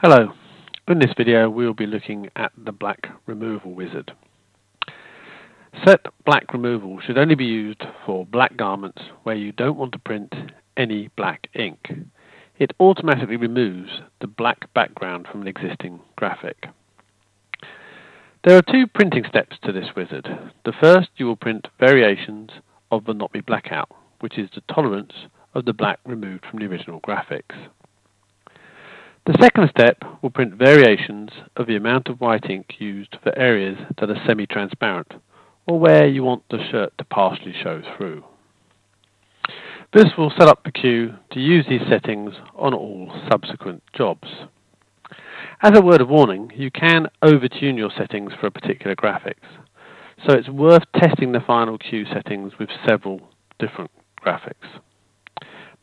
Hello, in this video we'll be looking at the black removal wizard. Set black removal should only be used for black garments where you don't want to print any black ink. It automatically removes the black background from an existing graphic. There are two printing steps to this wizard. The first, you will print variations of the not be blackout, which is the tolerance of the black removed from the original graphics. The second step will print variations of the amount of white ink used for areas that are semi-transparent, or where you want the shirt to partially show through. This will set up the queue to use these settings on all subsequent jobs. As a word of warning, you can overtune your settings for a particular graphics, so it's worth testing the final queue settings with several different graphics.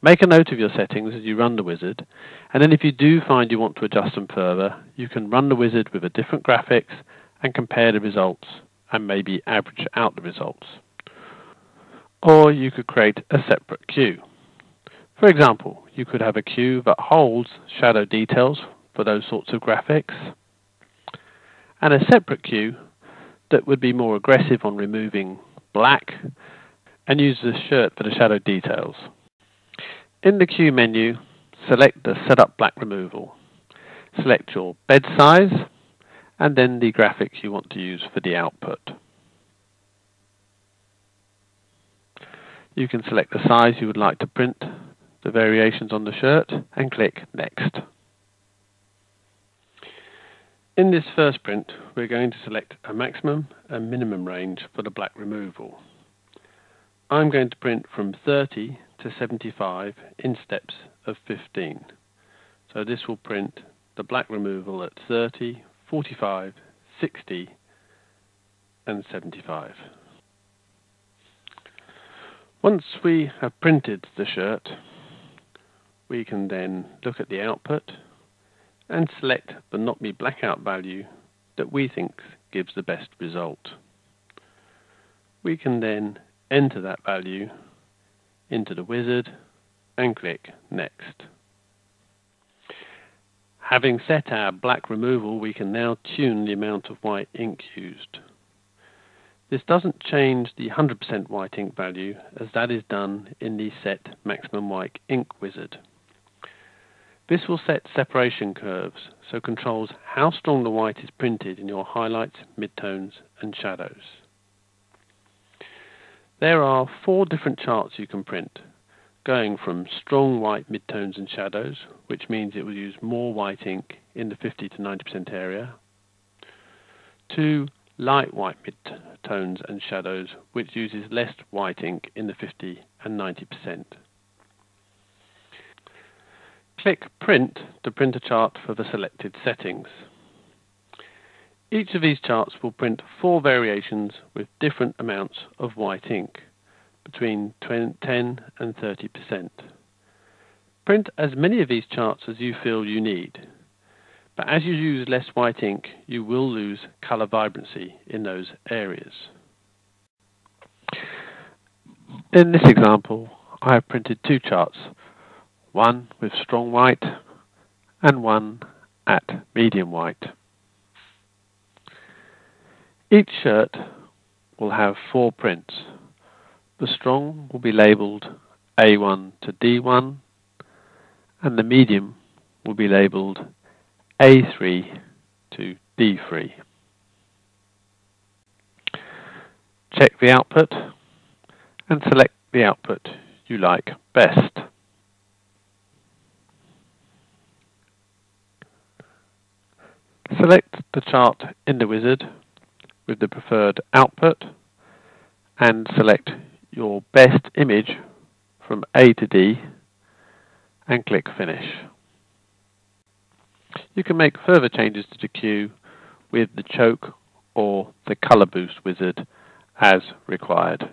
Make a note of your settings as you run the wizard, and then if you do find you want to adjust them further, you can run the wizard with a different graphics and compare the results and maybe average out the results. Or you could create a separate queue. For example, you could have a queue that holds shadow details for those sorts of graphics, and a separate queue that would be more aggressive on removing black and use the shirt for the shadow details. In the queue menu, select the Setup Black Removal. Select your bed size and then the graphic you want to use for the output. You can select the size you would like to print the variations on the shirt and click Next. In this first print, we're going to select a maximum and minimum range for the black removal. I'm going to print from 30 to 75 in steps of 15. So this will print the black removal at 30, 45, 60 and 75. Once we have printed the shirt, we can then look at the output and select the not be blackout value that we think gives the best result. We can then enter that value into the wizard and click Next. Having set our black removal, we can now tune the amount of white ink used. This doesn't change the 100% white ink value, as that is done in the Set Maximum White Ink wizard. This will set separation curves, so controls how strong the white is printed in your highlights, midtones and shadows. There are 4 different charts you can print, going from strong white midtones and shadows, which means it will use more white ink in the 50 to 90% area, to light white midtones and shadows, which uses less white ink in the 50 and 90%. Click Print to print a chart for the selected settings. Each of these charts will print 4 variations with different amounts of white ink, between 10 and 30%. Print as many of these charts as you feel you need, but as you use less white ink, you will lose color vibrancy in those areas. In this example, I have printed 2 charts, one with strong white and one at medium white. Each shirt will have 4 prints. The strong will be labelled A1 to D1 and the medium will be labelled A3 to D3. Check the output and select the output you like best. Select the chart in the wizard with the preferred output and select your best image from A to D and click Finish. You can make further changes to the queue with the choke or the color boost wizard as required.